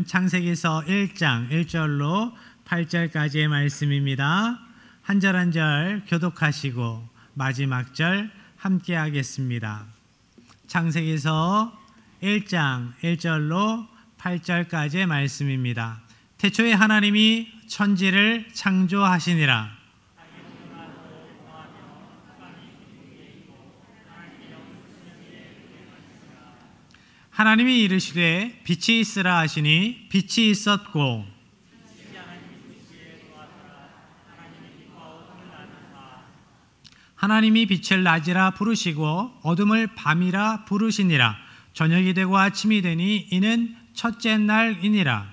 말씀 창세기서 1장 1절로 8절까지의 말씀입니다. 한 절 한 절 교독하시고 마지막 절 함께 하겠습니다. 창세기서 1장 1절로 8절까지의 말씀입니다. 태초에 하나님이 천지를 창조하시니라. 하나님이 이르시되 빛이 있으라 하시니 빛이 있었고 하나님이 빛을 낮이라 부르시고 어둠을 밤이라 부르시니라. 저녁이 되고 아침이 되니 이는 첫째 날이니라.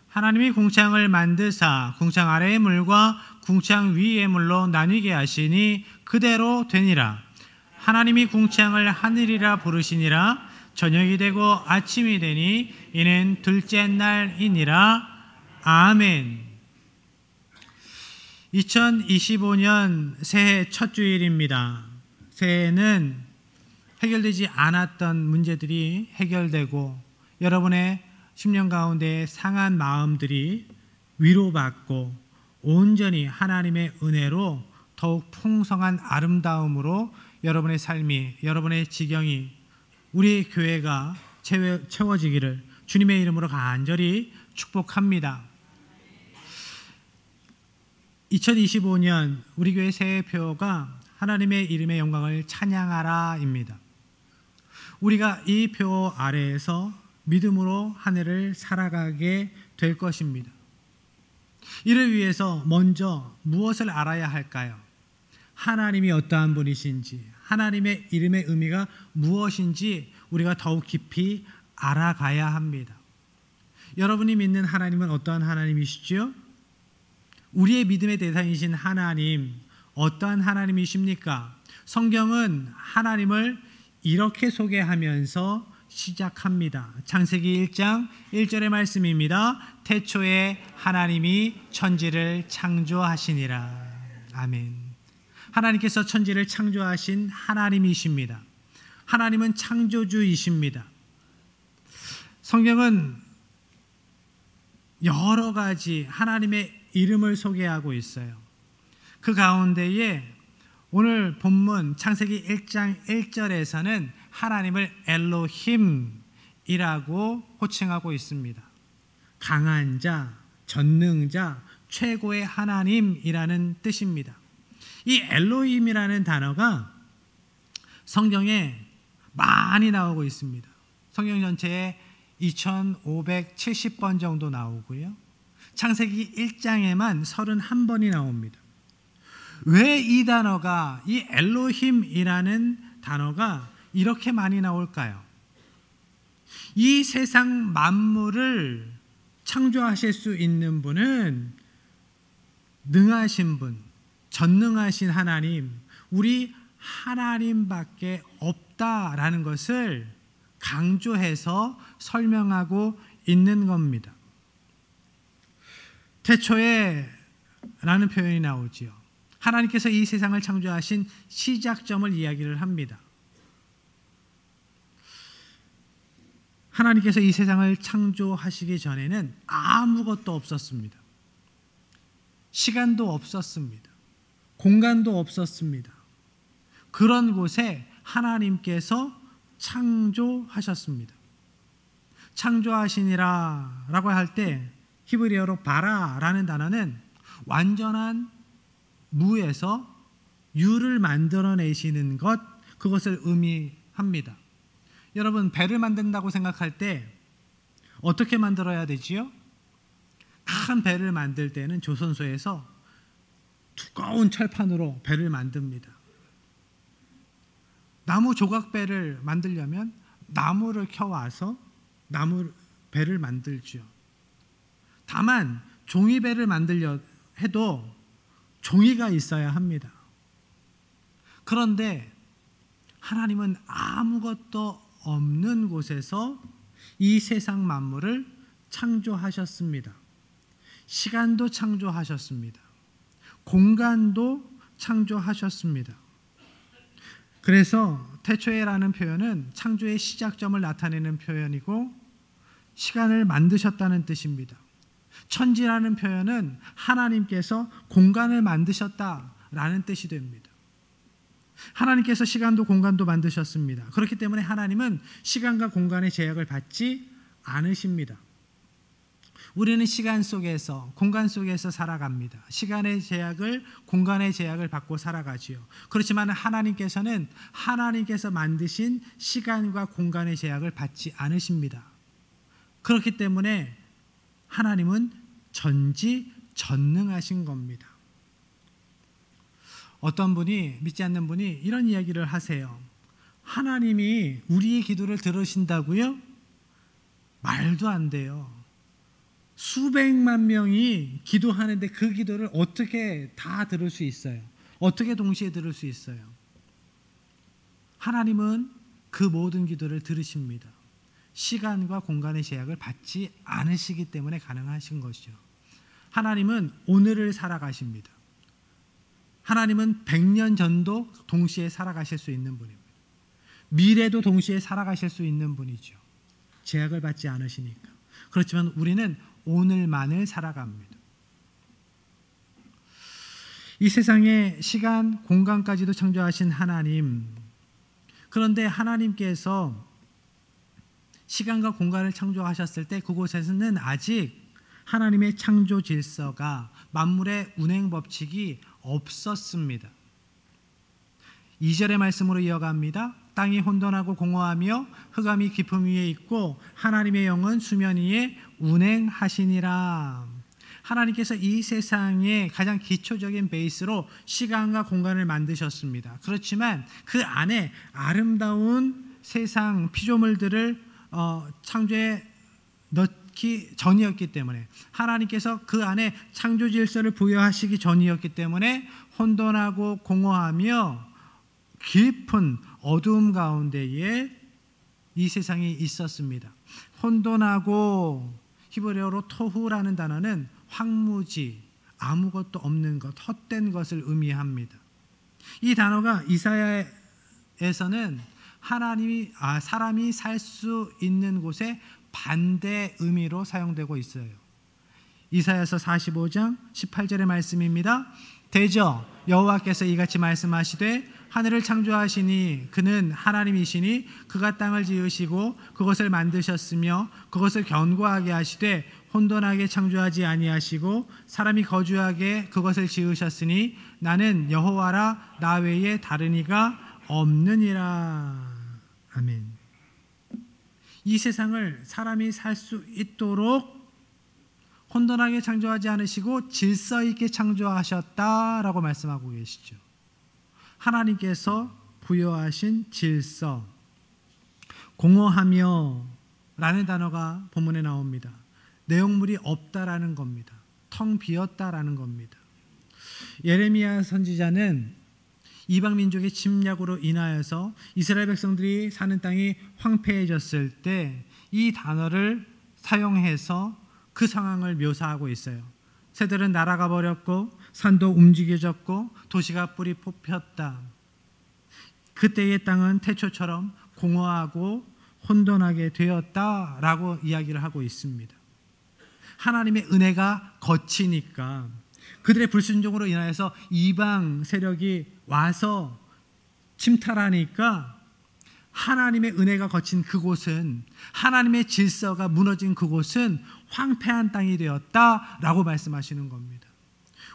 하나님이 궁창을 만드사 궁창 아래의 물과 궁창 위의 물로 나뉘게 하시니 그대로 되니라. 하나님이 궁창을 하늘이라 부르시니라. 저녁이 되고 아침이 되니 이는 둘째 날이니라. 아멘. 2025년 새해 첫 주일입니다. 새해에는 해결되지 않았던 문제들이 해결되고 여러분의 10년 가운데 상한 마음들이 위로받고 온전히 하나님의 은혜로 더욱 풍성한 아름다움으로 여러분의 삶이, 여러분의 지경이, 우리 교회가 채워지기를 주님의 이름으로 간절히 축복합니다. 2025년 우리 교회 새해표가 하나님의 이름의 영광을 찬양하라입니다. 우리가 이 표 아래에서 믿음으로 한 해를 살아가게 될 것입니다. 이를 위해서 먼저 무엇을 알아야 할까요? 하나님이 어떠한 분이신지, 하나님의 이름의 의미가 무엇인지 우리가 더욱 깊이 알아가야 합니다. 여러분이 믿는 하나님은 어떠한 하나님이시죠? 우리의 믿음의 대상이신 하나님, 어떠한 하나님이십니까? 성경은 하나님을 이렇게 소개하면서 시작합니다. 창세기 1장 1절의 말씀입니다. 태초에 하나님이 천지를 창조하시니라. 아멘. 하나님께서 천지를 창조하신 하나님이십니다. 하나님은 창조주이십니다. 성경은 여러 가지 하나님의 이름을 소개하고 있어요. 그 가운데에 오늘 본문 창세기 1장 1절에서는 하나님을 엘로힘이라고 호칭하고 있습니다. 강한 자, 전능자, 최고의 하나님이라는 뜻입니다. 이 엘로힘이라는 단어가 성경에 많이 나오고 있습니다. 성경 전체에 2570번 정도 나오고요. 창세기 1장에만 31번이 나옵니다. 왜 이 단어가, 이 엘로힘이라는 단어가 이렇게 많이 나올까요? 이 세상 만물을 창조하실 수 있는 분은 능하신 분, 전능하신 하나님, 우리 하나님밖에 없다라는 것을 강조해서 설명하고 있는 겁니다. 태초에 라는 표현이 나오지요. 하나님께서 이 세상을 창조하신 시작점을 이야기를 합니다. 하나님께서 이 세상을 창조하시기 전에는 아무것도 없었습니다. 시간도 없었습니다. 공간도 없었습니다. 그런 곳에 하나님께서 창조하셨습니다. 창조하시니라 라고 할 때 히브리어로 바라라는 단어는 완전한 무에서 유를 만들어내시는 것, 그것을 의미합니다. 여러분, 배를 만든다고 생각할 때 어떻게 만들어야 되지요? 큰 배를 만들 때는 조선소에서 두꺼운 철판으로 배를 만듭니다. 나무 조각배를 만들려면 나무를 켜와서 배를 만들죠. 다만 종이배를 만들려 해도 종이가 있어야 합니다. 그런데 하나님은 아무것도 없는 곳에서 이 세상 만물을 창조하셨습니다. 시간도 창조하셨습니다. 공간도 창조하셨습니다. 그래서 태초에라는 표현은 창조의 시작점을 나타내는 표현이고 시간을 만드셨다는 뜻입니다. 천지라는 표현은 하나님께서 공간을 만드셨다라는 뜻이 됩니다. 하나님께서 시간도 공간도 만드셨습니다. 그렇기 때문에 하나님은 시간과 공간의 제약을 받지 않으십니다. 우리는 시간 속에서, 공간 속에서 살아갑니다. 시간의 제약을, 공간의 제약을 받고 살아가지요. 그렇지만 하나님께서는 하나님께서 만드신 시간과 공간의 제약을 받지 않으십니다. 그렇기 때문에 하나님은 전지전능하신 겁니다. 어떤 분이, 믿지 않는 분이 이런 이야기를 하세요. 하나님이 우리의 기도를 들으신다고요? 말도 안 돼요. 수백만 명이 기도하는데 그 기도를 어떻게 다 들을 수 있어요? 어떻게 동시에 들을 수 있어요? 하나님은 그 모든 기도를 들으십니다. 시간과 공간의 제약을 받지 않으시기 때문에 가능하신 것이죠. 하나님은 오늘을 살아가십니다. 하나님은 100년 전도 동시에 살아가실 수 있는 분입니다. 미래도 동시에 살아가실 수 있는 분이죠. 제약을 받지 않으시니까. 그렇지만 우리는 오늘만을 살아갑니다. 이 세상에 시간, 공간까지도 창조하신 하나님, 그런데 하나님께서 시간과 공간을 창조하셨을 때 그곳에서는 아직 하나님의 창조 질서가, 만물의 운행 법칙이 없었습니다. 2절의 말씀으로 이어갑니다. 땅이 혼돈하고 공허하며 흑암이 깊음 위에 있고 하나님의 영은 수면 위에 운행하시니라. 하나님께서 이 세상의 가장 기초적인 베이스로 시간과 공간을 만드셨습니다. 그렇지만 그 안에 아름다운 세상 피조물들을 창조에 넣기 전이었기 때문에, 하나님께서 그 안에 창조 질서를 부여하시기 전이었기 때문에 혼돈하고 공허하며 깊은 어두움 가운데에 이 세상이 있었습니다. 혼돈하고 히브리어로 토후라는 단어는 황무지, 아무것도 없는 것, 헛된 것을 의미합니다. 이 단어가 이사야에서는 사람이 살 수 있는 곳에 반대 의미로 사용되고 있어요. 이사야서 45장 18절의 말씀입니다. 대저 여호와께서 이같이 말씀하시되 하늘을 창조하시니 그는 하나님이시니 그가 땅을 지으시고 그것을 만드셨으며 그것을 견고하게 하시되 혼돈하게 창조하지 아니하시고 사람이 거주하게 그것을 지으셨으니 나는 여호와라 나 외에 다른 이가 없느니라. 아멘. 이 세상을 사람이 살 수 있도록 혼돈하게 창조하지 않으시고 질서 있게 창조하셨다라고 말씀하고 계시죠. 하나님께서 부여하신 질서, 공허하며 라는 단어가 본문에 나옵니다. 내용물이 없다라는 겁니다. 텅 비었다라는 겁니다. 예레미야 선지자는 이방 민족의 침략으로 인하여서 이스라엘 백성들이 사는 땅이 황폐해졌을 때 이 단어를 사용해서 그 상황을 묘사하고 있어요. 새들은 날아가 버렸고 산도 움직여졌고 도시가 뿌리 뽑혔다. 그때의 땅은 태초처럼 공허하고 혼돈하게 되었다라고 이야기를 하고 있습니다. 하나님의 은혜가 거치니까 그들의 불순종으로 인하여서 이방 세력이 와서 침탈하니까 하나님의 은혜가 거친 그곳은, 하나님의 질서가 무너진 그곳은 황폐한 땅이 되었다라고 말씀하시는 겁니다.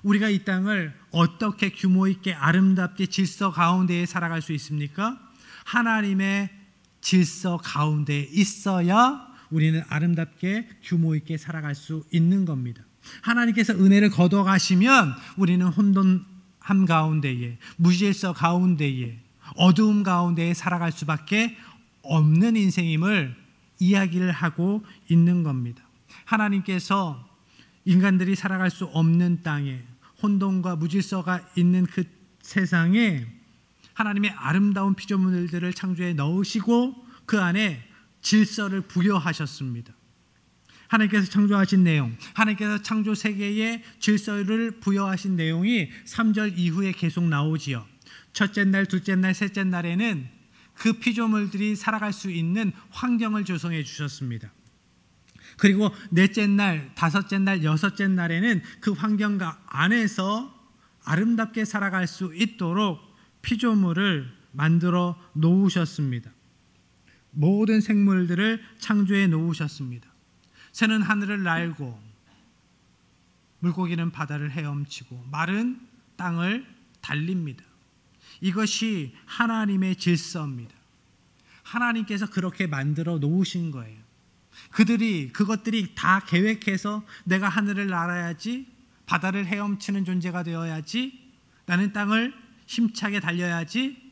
우리가 이 땅을 어떻게 규모 있게 아름답게 질서 가운데에 살아갈 수 있습니까? 하나님의 질서 가운데에 있어야 우리는 아름답게 규모 있게 살아갈 수 있는 겁니다. 하나님께서 은혜를 거둬가시면 우리는 혼돈함 가운데에, 무질서 가운데에, 어두움 가운데에 살아갈 수밖에 없는 인생임을 이야기를 하고 있는 겁니다. 하나님께서 인간들이 살아갈 수 없는 땅에, 혼돈과 무질서가 있는 그 세상에 하나님의 아름다운 피조물들을 창조해 넣으시고 그 안에 질서를 부여하셨습니다. 하나님께서 창조하신 내용, 하나님께서 창조 세계에 질서를 부여하신 내용이 3절 이후에 계속 나오지요. 첫째 날, 둘째 날, 셋째 날에는 그 피조물들이 살아갈 수 있는 환경을 조성해 주셨습니다. 그리고 넷째 날, 다섯째 날, 여섯째 날에는 그 환경 안에서 아름답게 살아갈 수 있도록 피조물을 만들어 놓으셨습니다. 모든 생물들을 창조해 놓으셨습니다. 새는 하늘을 날고 물고기는 바다를 헤엄치고 말은 땅을 달립니다. 이것이 하나님의 질서입니다. 하나님께서 그렇게 만들어 놓으신 거예요. 그것들이 다 계획해서 내가 하늘을 날아야지, 바다를 헤엄치는 존재가 되어야지, 나는 땅을 힘차게 달려야지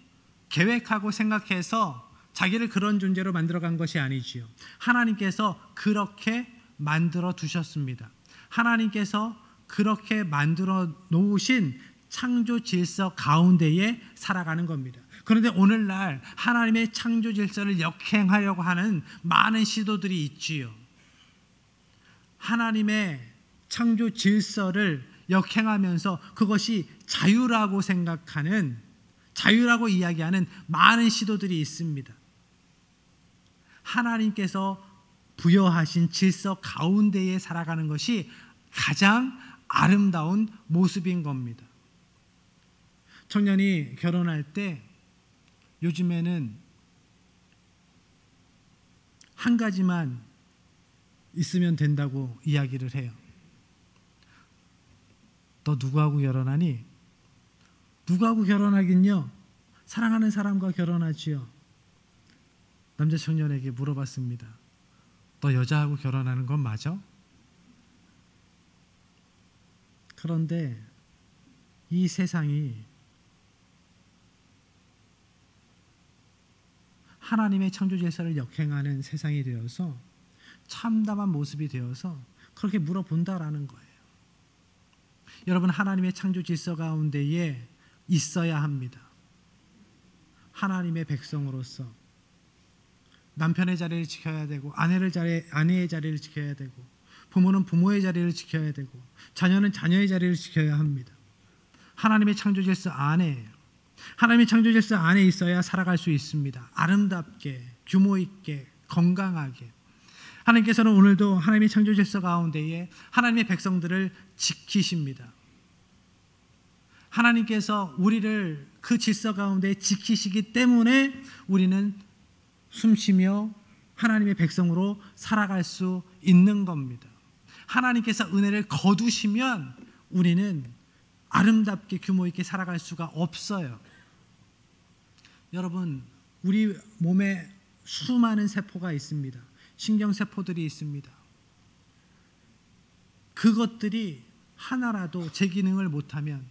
계획하고 생각해서 자기를 그런 존재로 만들어간 것이 아니지요. 하나님께서 그렇게 만들어 두셨습니다. 하나님께서 그렇게 만들어 놓으신 창조 질서 가운데에 살아가는 겁니다. 그런데 오늘날 하나님의 창조 질서를 역행하려고 하는 많은 시도들이 있지요. 하나님의 창조 질서를 역행하면서 그것이 자유라고 생각하는, 자유라고 이야기하는 많은 시도들이 있습니다. 하나님께서 부여하신 질서 가운데에 살아가는 것이 가장 아름다운 모습인 겁니다. 청년이 결혼할 때 요즘에는 한 가지만 있으면 된다고 이야기를 해요. 너 누구하고 결혼하니? 누구하고 결혼하긴요? 사랑하는 사람과 결혼하지요. 남자 청년에게 물어봤습니다. 너 여자하고 결혼하는 건 맞아? 그런데 이 세상이 하나님의 창조 질서를 역행하는 세상이 되어서 참담한 모습이 되어서 그렇게 물어본다라는 거예요. 여러분, 하나님의 창조 질서 가운데에 있어야 합니다. 하나님의 백성으로서 남편의 자리를 지켜야 되고, 아내의 자리를 지켜야 되고, 부모는 부모의 자리를 지켜야 되고, 자녀는 자녀의 자리를 지켜야 합니다. 하나님의 창조 질서 안에, 하나님의 창조 질서 안에 있어야 살아갈 수 있습니다. 아름답게, 규모 있게, 건강하게. 하나님께서는 오늘도 하나님의 창조 질서 가운데에 하나님의 백성들을 지키십니다. 하나님께서 우리를 그 질서 가운데 지키시기 때문에 우리는 숨쉬며 하나님의 백성으로 살아갈 수 있는 겁니다. 하나님께서 은혜를 거두시면 우리는 아름답게 규모 있게 살아갈 수가 없어요. 여러분, 우리 몸에 수많은 세포가 있습니다. 신경세포들이 있습니다. 그것들이 하나라도 제 기능을 못하면,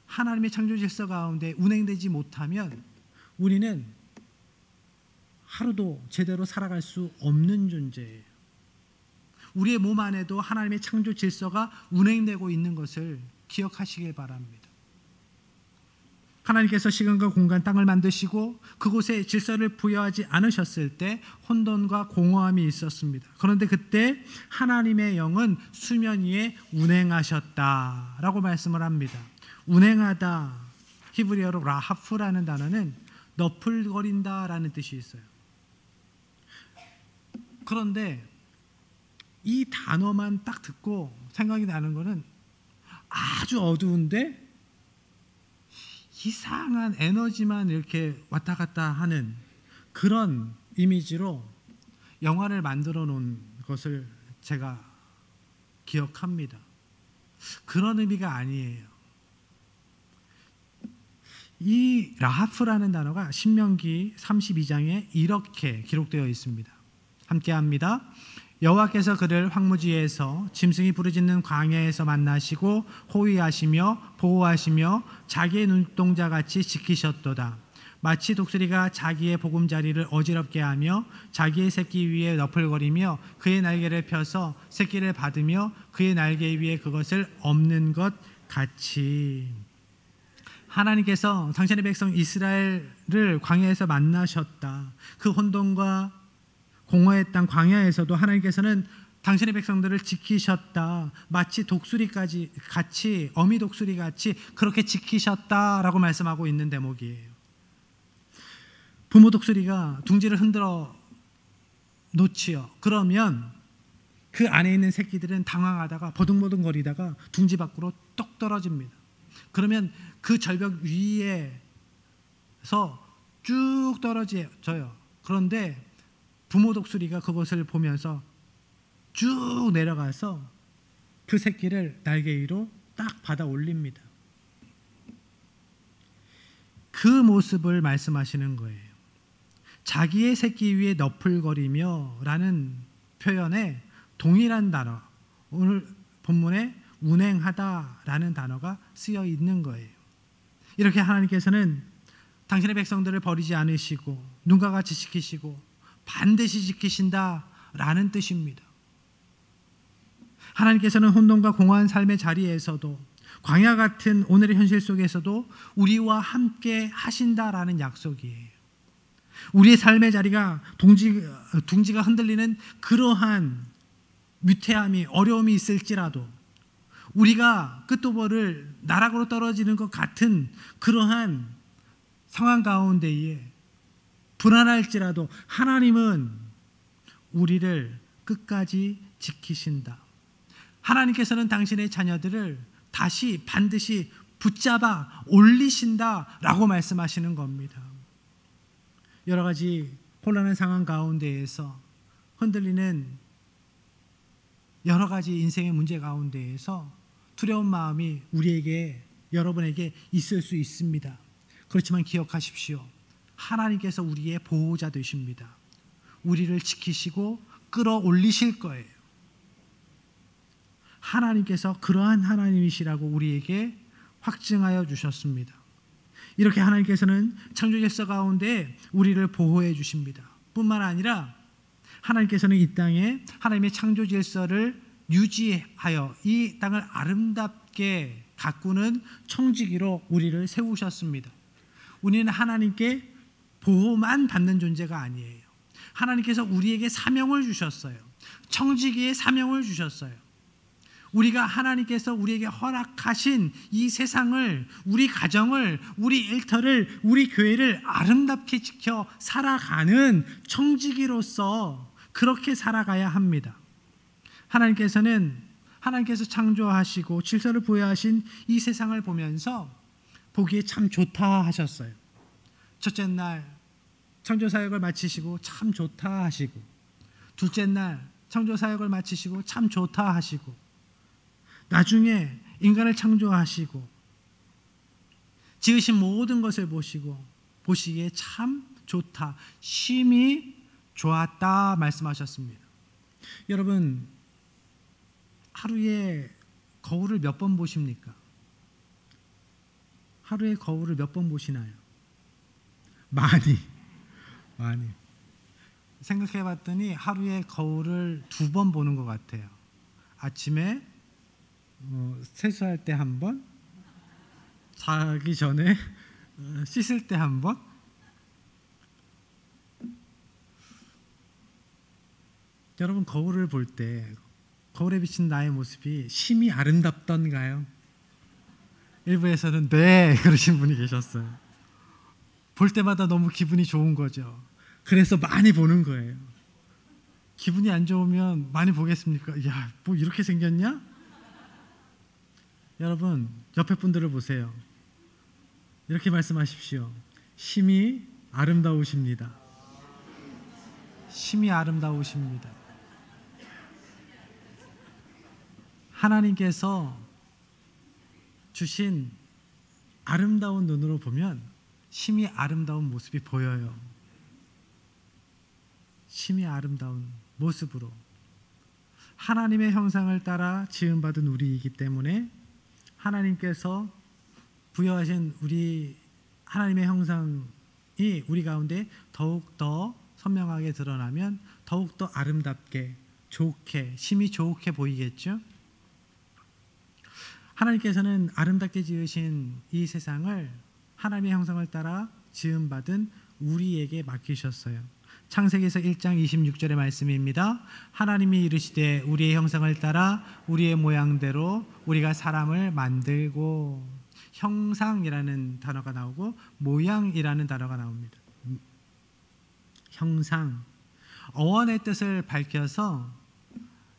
하나님의 창조 질서 가운데 운행되지 못하면 우리는 하루도 제대로 살아갈 수 없는 존재예요. 우리의 몸 안에도 하나님의 창조 질서가 운행되고 있는 것을 기억하시길 바랍니다. 하나님께서 시간과 공간, 땅을 만드시고 그곳에 질서를 부여하지 않으셨을 때 혼돈과 공허함이 있었습니다. 그런데 그때 하나님의 영은 수면 위에 운행하셨다라고 말씀을 합니다. 운행하다, 히브리어로 라하프라는 단어는 너풀거린다라는 뜻이 있어요. 그런데 이 단어만 딱 듣고 생각이 나는 것은 아주 어두운데 이상한 에너지만 이렇게 왔다 갔다 하는 그런 이미지로 영화를 만들어 놓은 것을 제가 기억합니다. 그런 의미가 아니에요. 이 라하프라는 단어가 신명기 32장에 이렇게 기록되어 있습니다. 함께 합니다. 여호와께서 그를 황무지에서 짐승이 부르짖는 광야에서 만나시고 호위하시며 보호하시며 자기의 눈동자같이 지키셨도다. 마치 독수리가 자기의 보금자리를 어지럽게 하며 자기의 새끼 위에 너풀거리며 그의 날개를 펴서 새끼를 받으며 그의 날개 위에 그것을 엎는 것 같이. 하나님께서 당신의 백성 이스라엘을 광야에서 만나셨다. 그 혼돈과 공허의 땅 광야에서도 하나님께서는 당신의 백성들을 지키셨다. 마치 독수리까지 같이, 어미 독수리 같이 그렇게 지키셨다라고 말씀하고 있는 대목이에요. 부모 독수리가 둥지를 흔들어 놓지요. 그러면 그 안에 있는 새끼들은 당황하다가 버둥버둥 거리다가 둥지 밖으로 똑 떨어집니다. 그러면 그 절벽 위에서 쭉 떨어져요. 그런데 부모 독수리가 그것을 보면서 쭉 내려가서 그 새끼를 날개 위로 딱 받아 올립니다. 그 모습을 말씀하시는 거예요. 자기의 새끼 위에 너풀거리며 라는 표현에 동일한 단어, 오늘 본문에 운행하다 라는 단어가 쓰여 있는 거예요. 이렇게 하나님께서는 당신의 백성들을 버리지 않으시고 눈과 같이 지키시고 반드시 지키신다 라는 뜻입니다. 하나님께서는 혼돈과 공허한 삶의 자리에서도 광야 같은 오늘의 현실 속에서도 우리와 함께 하신다라는 약속이에요. 우리의 삶의 자리가 둥지가 흔들리는 그러한 위태함이 어려움이 있을지라도 우리가 끝도벌을 나락으로 떨어지는 것 같은 그러한 상황 가운데에 불안할지라도 하나님은 우리를 끝까지 지키신다. 하나님께서는 당신의 자녀들을 다시 반드시 붙잡아 올리신다라고 말씀하시는 겁니다. 여러 가지 혼란한 상황 가운데에서 흔들리는 여러 가지 인생의 문제 가운데에서 두려운 마음이 우리에게 여러분에게 있을 수 있습니다. 그렇지만 기억하십시오. 하나님께서 우리의 보호자 되십니다. 우리를 지키시고 끌어올리실 거예요. 하나님께서 그러한 하나님이시라고 우리에게 확증하여 주셨습니다. 이렇게 하나님께서는 창조 질서 가운데 우리를 보호해 주십니다. 뿐만 아니라 하나님께서는 이 땅에 하나님의 창조 질서를 유지하여 이 땅을 아름답게 가꾸는 청지기로 우리를 세우셨습니다. 우리는 하나님께 보호만 받는 존재가 아니에요. 하나님께서 우리에게 사명을 주셨어요. 청지기의 사명을 주셨어요. 우리가 하나님께서 우리에게 허락하신 이 세상을, 우리 가정을, 우리 일터를, 우리 교회를 아름답게 지켜 살아가는 청지기로서 그렇게 살아가야 합니다. 하나님께서 창조하시고 질서를 부여하신 이 세상을 보면서 보기에 참 좋다 하셨어요. 첫째 날 창조 사역을 마치시고 참 좋다 하시고, 둘째 날 창조 사역을 마치시고 참 좋다 하시고, 나중에 인간을 창조하시고 지으신 모든 것을 보시기에 참 좋다, 심히 좋았다 말씀하셨습니다. 여러분, 하루에 거울을 몇 번 보십니까? 하루에 거울을 몇 번 보시나요? 많이. 생각해 봤더니 하루에 거울을 2번 보는 것 같아요. 아침에 세수할 때 한 번, 자기 전에 씻을 때 한 번. 여러분, 거울을 볼 때 거울에 비친 나의 모습이 심히 아름답던가요? 일부에서는 네 그러신 분이 계셨어요. 볼 때마다 너무 기분이 좋은 거죠. 그래서 많이 보는 거예요. 기분이 안 좋으면 많이 보겠습니까? 야, 뭐 이렇게 생겼냐? 여러분, 옆에 분들을 보세요. 이렇게 말씀하십시오. 심히 아름다우십니다. 심히 아름다우십니다. 하나님께서 주신 아름다운 눈으로 보면 심히 아름다운 모습이 보여요. 심히 아름다운 모습으로 하나님의 형상을 따라 지음받은 우리이기 때문에 하나님께서 부여하신 우리 하나님의 형상이 우리 가운데 더욱더 선명하게 드러나면 더욱더 아름답게, 좋게, 심히 좋게 보이겠죠? 하나님께서는 아름답게 지으신 이 세상을 하나님의 형상을 따라 지음받은 우리에게 맡기셨어요. 창세기에서 1장 26절의 말씀입니다. 하나님이 이르시되 우리의 형상을 따라 우리의 모양대로 우리가 사람을 만들고, 형상이라는 단어가 나오고 모양이라는 단어가 나옵니다. 형상, 어원의 뜻을 밝혀서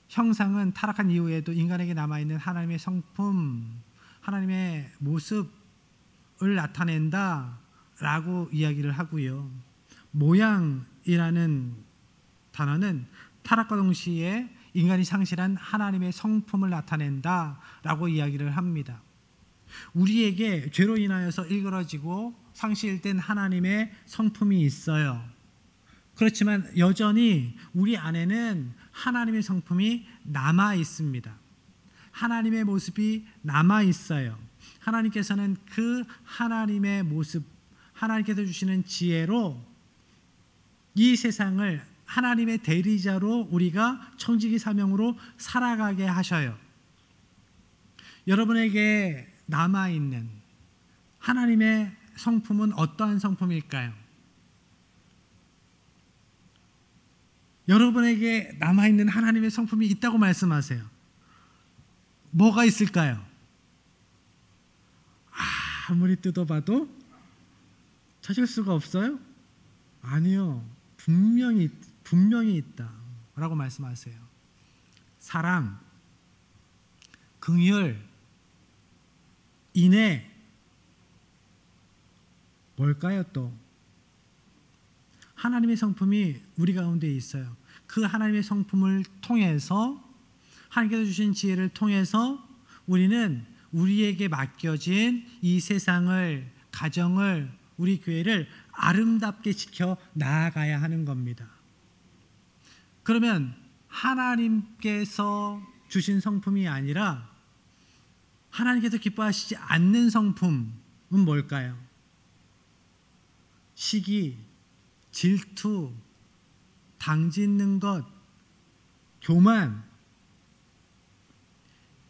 형상은 타락한 이후에도 인간에게 남아있는 하나님의 성품, 하나님의 모습을 나타낸다 라고 이야기를 하고요. 모양이라는 단어는 타락과 동시에 인간이 상실한 하나님의 성품을 나타낸다 라고 이야기를 합니다. 우리에게 죄로 인하여서 일그러지고 상실된 하나님의 성품이 있어요. 그렇지만 여전히 우리 안에는 하나님의 성품이 남아 있습니다. 하나님의 모습이 남아 있어요. 하나님께서는 그 하나님의 모습, 하나님께서 주시는 지혜로 이 세상을 하나님의 대리자로 우리가 청지기 사명으로 살아가게 하셔요. 여러분에게 남아있는 하나님의 성품은 어떠한 성품일까요? 여러분에게 남아있는 하나님의 성품이 있다고 말씀하세요. 뭐가 있을까요? 아무리 뜯어봐도 찾을 수가 없어요? 아니요. 분명히 있다라고 말씀하세요. 사랑, 긍휼, 인애, 뭘까요 또? 하나님의 성품이 우리 가운데 있어요. 그 하나님의 성품을 통해서, 하나님께서 주신 지혜를 통해서 우리는 우리에게 맡겨진 이 세상을, 가정을, 우리 교회를 아름답게 지켜 나아가야 하는 겁니다. 그러면 하나님께서 주신 성품이 아니라 하나님께서 기뻐하시지 않는 성품은 뭘까요? 시기, 질투, 당짓는 것, 교만,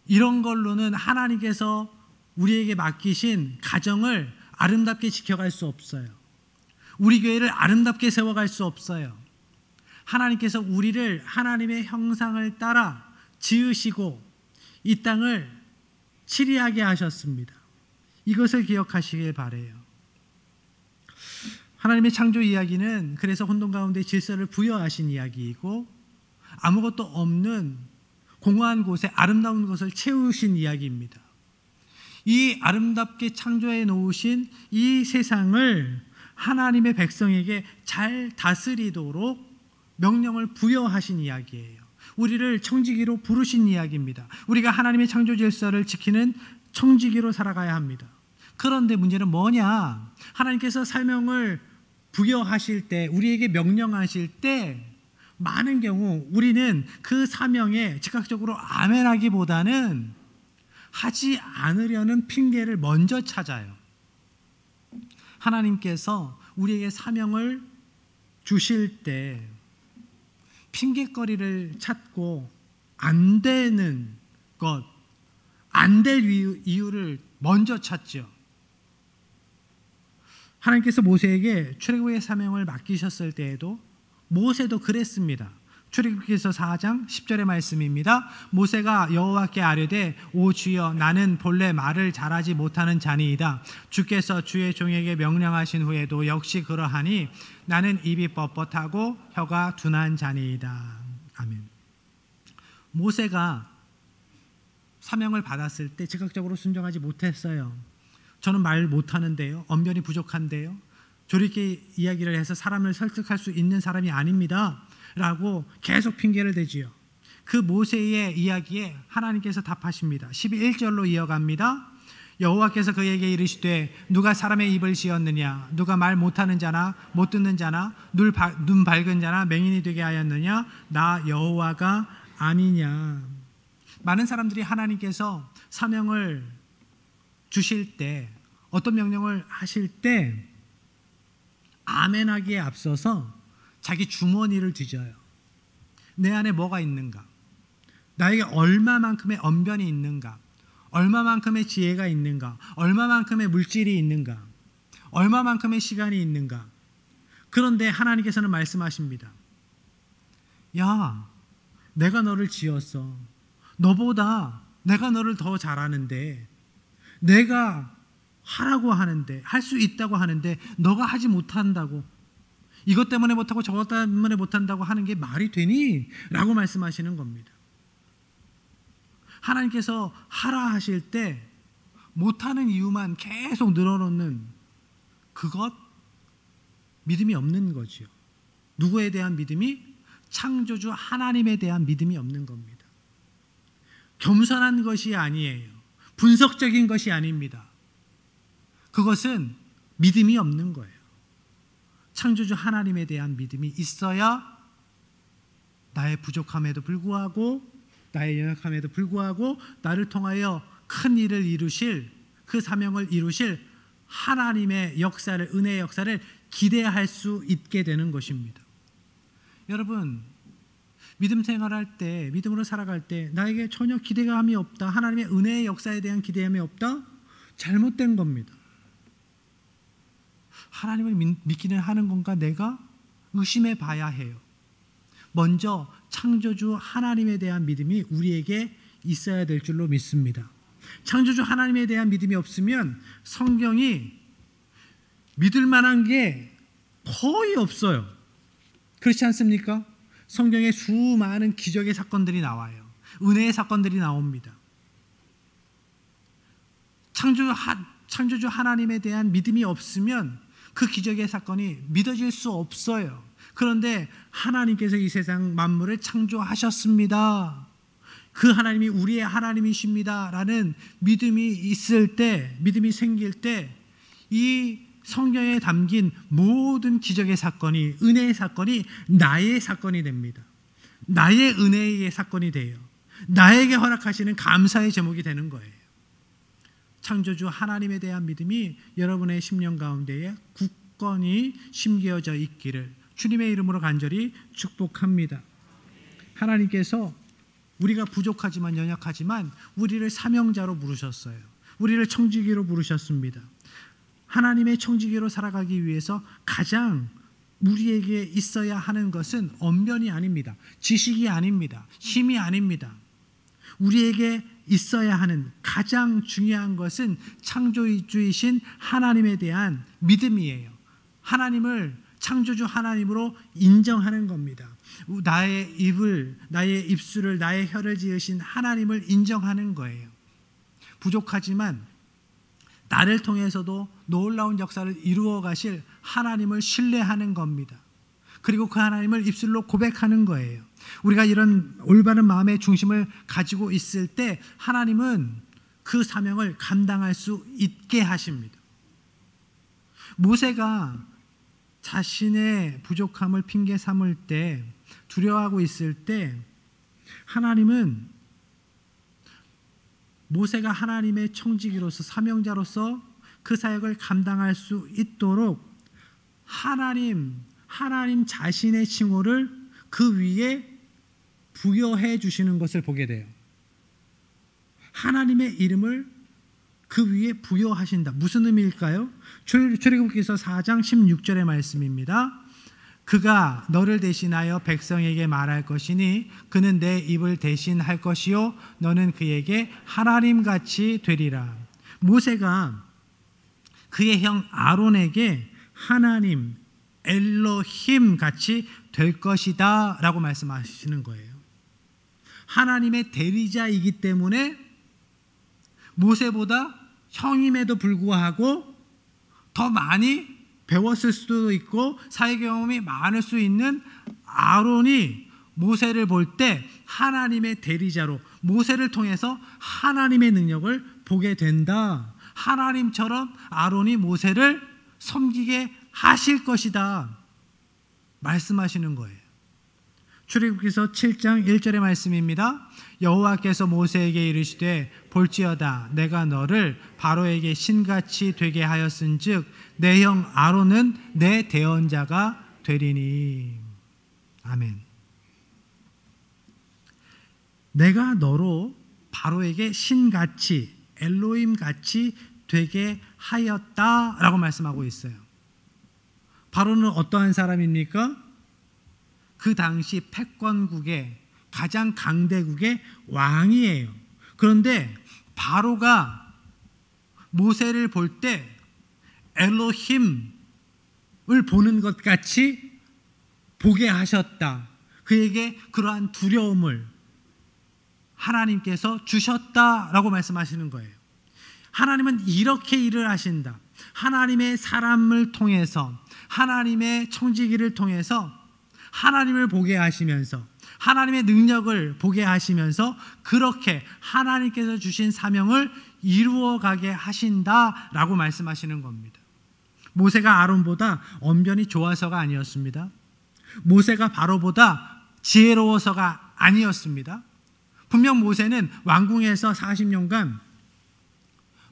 이런 걸로는 하나님께서 우리에게 맡기신 가정을 아름답게 지켜갈 수 없어요. 우리 교회를 아름답게 세워갈 수 없어요. 하나님께서 우리를 하나님의 형상을 따라 지으시고 이 땅을 치리하게 하셨습니다. 이것을 기억하시길 바라요. 하나님의 창조 이야기는 그래서 혼돈 가운데 질서를 부여하신 이야기이고, 아무것도 없는 공허한 곳에 아름다운 것을 채우신 이야기입니다. 이 아름답게 창조해 놓으신 이 세상을 하나님의 백성에게 잘 다스리도록 명령을 부여하신 이야기예요. 우리를 청지기로 부르신 이야기입니다. 우리가 하나님의 창조 질서를 지키는 청지기로 살아가야 합니다. 그런데 문제는 뭐냐? 하나님께서 사명을 부여하실 때, 우리에게 명령하실 때 많은 경우 우리는 그 사명에 즉각적으로 아멘하기보다는 하지 않으려는 핑계를 먼저 찾아요. 하나님께서 우리에게 사명을 주실 때 핑계거리를 찾고 안 되는 것, 안 될 이유를 먼저 찾죠. 하나님께서 모세에게 출애굽의 사명을 맡기셨을 때에도 모세도 그랬습니다. 출애굽기서 4장 10절의 말씀입니다. 모세가 여호와께 아뢰되 오 주여 나는 본래 말을 잘하지 못하는 자니이다. 주께서 주의 종에게 명령하신 후에도 역시 그러하니 나는 입이 뻣뻣하고 혀가 둔한 자니이다. 아멘. 모세가 사명을 받았을 때 즉각적으로 순종하지 못했어요. 저는 말 못하는데요, 언변이 부족한데요, 저렇게 이야기를 해서 사람을 설득할 수 있는 사람이 아닙니다 라고 계속 핑계를 대지요. 그 모세의 이야기에 하나님께서 답하십니다. 11절로 이어갑니다. 여호와께서 그에게 이르시되 누가 사람의 입을 지었느냐? 누가 말 못하는 자나 못 듣는 자나 눈 밝은 자나 맹인이 되게 하였느냐? 나 여호와가 아니냐? 많은 사람들이 하나님께서 사명을 주실 때, 어떤 명령을 하실 때 아멘하기에 앞서서 자기 주머니를 뒤져요. 내 안에 뭐가 있는가? 나에게 얼마만큼의 언변이 있는가? 얼마만큼의 지혜가 있는가? 얼마만큼의 물질이 있는가? 얼마만큼의 시간이 있는가? 그런데 하나님께서는 말씀하십니다. 야, 내가 너를 지었어. 너보다 내가 너를 더 잘하는데, 내가 하라고 하는데, 할 수 있다고 하는데 너가 하지 못한다고. 이것 때문에 못하고 저것 때문에 못한다고 하는 게 말이 되니? 라고 말씀하시는 겁니다. 하나님께서 하라 하실 때 못하는 이유만 계속 늘어놓는 그것, 믿음이 없는 거지요. 누구에 대한 믿음이? 창조주 하나님에 대한 믿음이 없는 겁니다. 겸손한 것이 아니에요. 분석적인 것이 아닙니다. 그것은 믿음이 없는 거예요. 창조주 하나님에 대한 믿음이 있어야 나의 부족함에도 불구하고, 나의 연약함에도 불구하고 나를 통하여 큰 일을 이루실, 그 사명을 이루실 하나님의 역사를, 은혜의 역사를 기대할 수 있게 되는 것입니다. 여러분, 믿음 생활할 때, 믿음으로 살아갈 때 나에게 전혀 기대감이 없다, 하나님의 은혜의 역사에 대한 기대감이 없다? 잘못된 겁니다. 하나님을 믿기는 하는 건가 내가 의심해 봐야 해요. 먼저 창조주 하나님에 대한 믿음이 우리에게 있어야 될 줄로 믿습니다. 창조주 하나님에 대한 믿음이 없으면 성경이 믿을 만한 게 거의 없어요. 그렇지 않습니까? 성경에 수많은 기적의 사건들이 나와요. 은혜의 사건들이 나옵니다. 창조주 하나님에 대한 믿음이 없으면 그 기적의 사건이 믿어질 수 없어요. 그런데 하나님께서 이 세상 만물을 창조하셨습니다. 그 하나님이 우리의 하나님이십니다 라는 믿음이 있을 때, 믿음이 생길 때 이 성경에 담긴 모든 기적의 사건이, 은혜의 사건이 나의 사건이 됩니다. 나의 은혜의 사건이 돼요. 나에게 허락하시는 감사의 제목이 되는 거예요. 창조주 하나님에 대한 믿음이 여러분의 심령 가운데에 굳건히 심겨져 있기를 주님의 이름으로 간절히 축복합니다. 하나님께서 우리가 부족하지만, 연약하지만 우리를 사명자로 부르셨어요. 우리를 청지기로 부르셨습니다. 하나님의 청지기로 살아가기 위해서 가장 우리에게 있어야 하는 것은 언변이 아닙니다. 지식이 아닙니다. 힘이 아닙니다. 우리에게 있어야 하는 가장 중요한 것은 창조주이신 하나님에 대한 믿음이에요. 하나님을 창조주 하나님으로 인정하는 겁니다. 나의 입을, 나의 입술을, 나의 혀를 지으신 하나님을 인정하는 거예요. 부족하지만 나를 통해서도 놀라운 역사를 이루어 가실 하나님을 신뢰하는 겁니다. 그리고 그 하나님을 입술로 고백하는 거예요. 우리가 이런 올바른 마음의 중심을 가지고 있을 때 하나님은 그 사명을 감당할 수 있게 하십니다. 모세가 자신의 부족함을 핑계 삼을 때, 두려워하고 있을 때 하나님은 모세가 하나님의 청지기로서, 사명자로서 그 사역을 감당할 수 있도록 하나님 자신의 칭호를 그 위에 부여해 주시는 것을 보게 돼요. 하나님의 이름을 그 위에 부여하신다. 무슨 의미일까요? 출애굽기서 4장 16절의 말씀입니다. 그가 너를 대신하여 백성에게 말할 것이니 그는 내 입을 대신할 것이요 너는 그에게 하나님같이 되리라. 모세가 그의 형 아론에게 하나님, 엘로힘 같이 될 것이다 라고 말씀하시는 거예요. 하나님의 대리자이기 때문에 모세보다 형임에도 불구하고 더 많이 배웠을 수도 있고 사회 경험이 많을 수 있는 아론이 모세를 볼 때 하나님의 대리자로, 모세를 통해서 하나님의 능력을 보게 된다. 하나님처럼 아론이 모세를 섬기게 하실 것이다 말씀하시는 거예요. 출애굽기서 7장 1절의 말씀입니다. 여호와께서 모세에게 이르시되 볼지어다 내가 너를 바로에게 신같이 되게 하였은즉 내 형 아론은 내 대언자가 되리니. 아멘. 내가 너로 바로에게 신같이, 엘로힘같이 되게 하였다라고 말씀하고 있어요. 바로는 어떠한 사람입니까? 그 당시 패권국의 가장 강대국의 왕이에요. 그런데 바로가 모세를 볼 때 엘로힘을 보는 것 같이 보게 하셨다. 그에게 그러한 두려움을 하나님께서 주셨다라고 말씀하시는 거예요. 하나님은 이렇게 일을 하신다. 하나님의 사람을 통해서, 하나님의 청지기를 통해서 하나님을 보게 하시면서, 하나님의 능력을 보게 하시면서 그렇게 하나님께서 주신 사명을 이루어가게 하신다라고 말씀하시는 겁니다. 모세가 아론보다 언변이 좋아서가 아니었습니다. 모세가 바로보다 지혜로워서가 아니었습니다. 분명 모세는 왕궁에서 40년간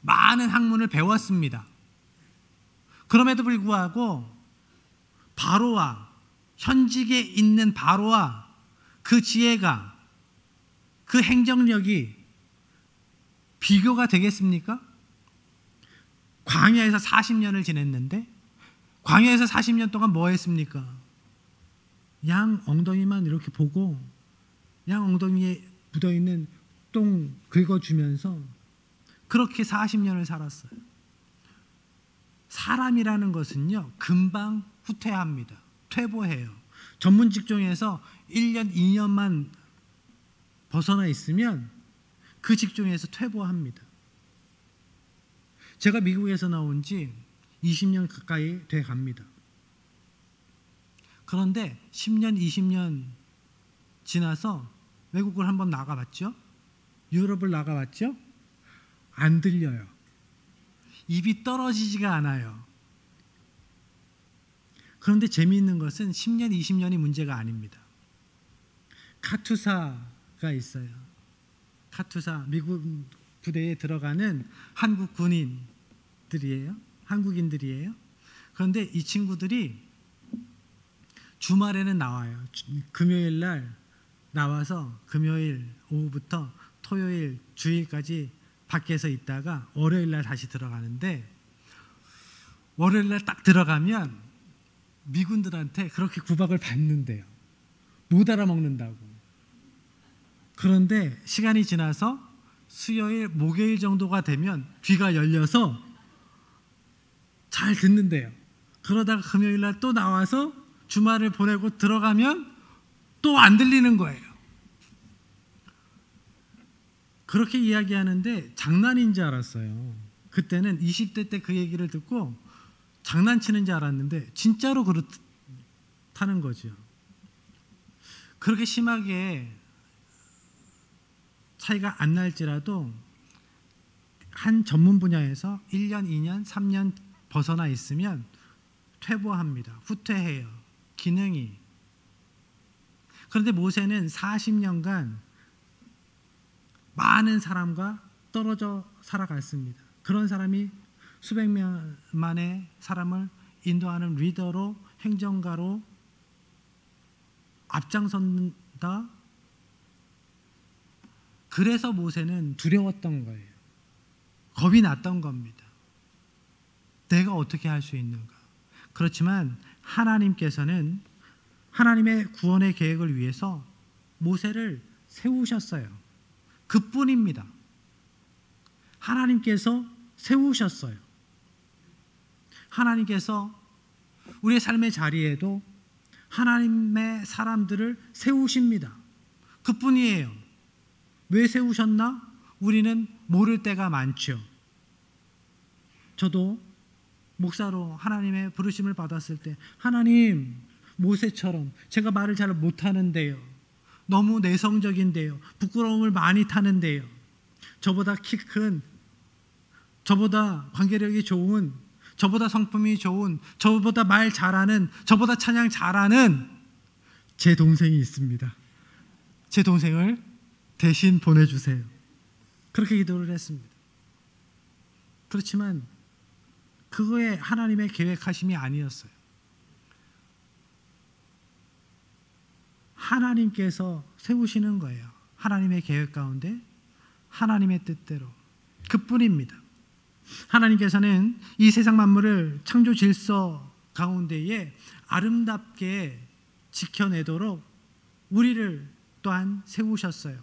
많은 학문을 배웠습니다. 그럼에도 불구하고 바로와, 현직에 있는 바로와 그 지혜가, 그 행정력이 비교가 되겠습니까? 광야에서 40년을 지냈는데, 광야에서 40년 동안 뭐 했습니까? 양 엉덩이만 이렇게 보고 양 엉덩이에 묻어있는 똥 긁어주면서 그렇게 40년을 살았어요. 사람이라는 것은요, 금방 후퇴합니다. 퇴보해요. 전문 직종에서 1년, 2년만 벗어나 있으면 그 직종에서 퇴보합니다. 제가 미국에서 나온 지 20년 가까이 돼 갑니다. 그런데 10년, 20년 지나서 외국을 한번 나가봤죠? 유럽을 나가봤죠? 안 들려요. 입이 떨어지지가 않아요. 그런데 재미있는 것은 10년, 20년이 문제가 아닙니다. 카투사가 있어요. 카투사, 미국 부대에 들어가는 한국 군인들이에요. 한국인들이에요. 그런데 이 친구들이 주말에는 나와요. 금요일 날 나와서 금요일 오후부터 토요일 주일까지 밖에서 있다가 월요일 날 다시 들어가는데, 월요일 날 딱 들어가면 미군들한테 그렇게 구박을 받는데요. 못 알아먹는다고. 그런데 시간이 지나서 수요일, 목요일 정도가 되면 귀가 열려서 잘 듣는데요. 그러다가 금요일 날 또 나와서 주말을 보내고 들어가면 또 안 들리는 거예요. 그렇게 이야기하는데 장난인 줄 알았어요. 그때는 20대 때 그 얘기를 듣고 장난치는 줄 알았는데 진짜로 그렇다는 거죠. 그렇게 심하게 차이가 안 날지라도 한 전문 분야에서 1년, 2년, 3년 벗어나 있으면 퇴보합니다. 후퇴해요. 기능이. 그런데 모세는 40년간 많은 사람과 떨어져 살아갔습니다. 그런 사람이 수백 명만의 사람을 인도하는 리더로, 행정가로 앞장선다. 그래서 모세는 두려웠던 거예요. 겁이 났던 겁니다. 내가 어떻게 할 수 있는가? 그렇지만 하나님께서는 하나님의 구원의 계획을 위해서 모세를 세우셨어요. 그뿐입니다. 하나님께서 세우셨어요. 하나님께서 우리의 삶의 자리에도 하나님의 사람들을 세우십니다. 그뿐이에요. 왜 세우셨나? 우리는 모를 때가 많죠. 저도 목사로 하나님의 부르심을 받았을 때, 하나님, 모세처럼 제가 말을 잘 못하는데요, 너무 내성적인데요, 부끄러움을 많이 타는데요, 저보다 키 큰, 저보다 관계력이 좋은, 저보다 성품이 좋은, 저보다 말 잘하는, 저보다 찬양 잘하는 제 동생이 있습니다. 제 동생을 대신 보내주세요. 그렇게 기도를 했습니다. 그렇지만 그거에 하나님의 계획하심이 아니었어요. 하나님께서 세우시는 거예요. 하나님의 계획 가운데 하나님의 뜻대로. 그뿐입니다. 하나님께서는 이 세상 만물을 창조 질서 가운데에 아름답게 지켜내도록 우리를 또한 세우셨어요.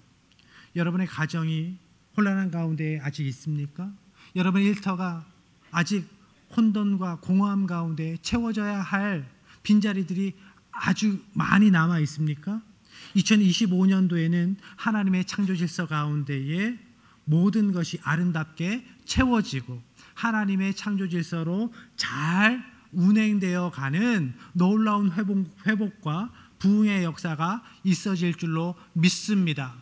여러분의 가정이 혼란한 가운데 아직 있습니까? 여러분의 일터가 아직 혼돈과 공허함 가운데 채워져야 할 빈자리들이 아주 많이 남아 있습니까? 2025년도에는 하나님의 창조 질서 가운데에 모든 것이 아름답게 채워지고 하나님의 창조 질서로 잘 운행되어 가는 놀라운 회복과 부흥의 역사가 있어질 줄로 믿습니다.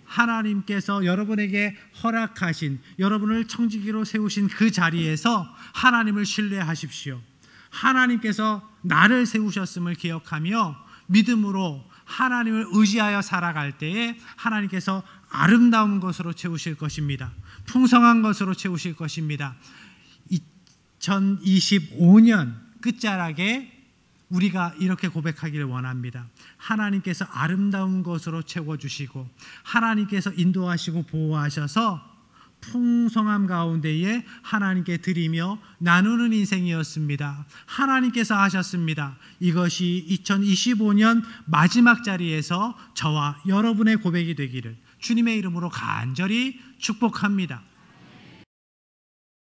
하나님께서 여러분에게 허락하신, 여러분을 청지기로 세우신 그 자리에서 하나님을 신뢰하십시오. 하나님께서 나를 세우셨음을 기억하며 믿음으로 하나님을 의지하여 살아갈 때에 하나님께서 아름다운 것으로 채우실 것입니다. 풍성한 것으로 채우실 것입니다. 2025년 끝자락에 우리가 이렇게 고백하기를 원합니다. 하나님께서 아름다운 것으로 채워주시고 하나님께서 인도하시고 보호하셔서 풍성함 가운데에 하나님께 드리며 나누는 인생이었습니다. 하나님께서 하셨습니다. 이것이 2025년 마지막 자리에서 저와 여러분의 고백이 되기를 주님의 이름으로 간절히 축복합니다.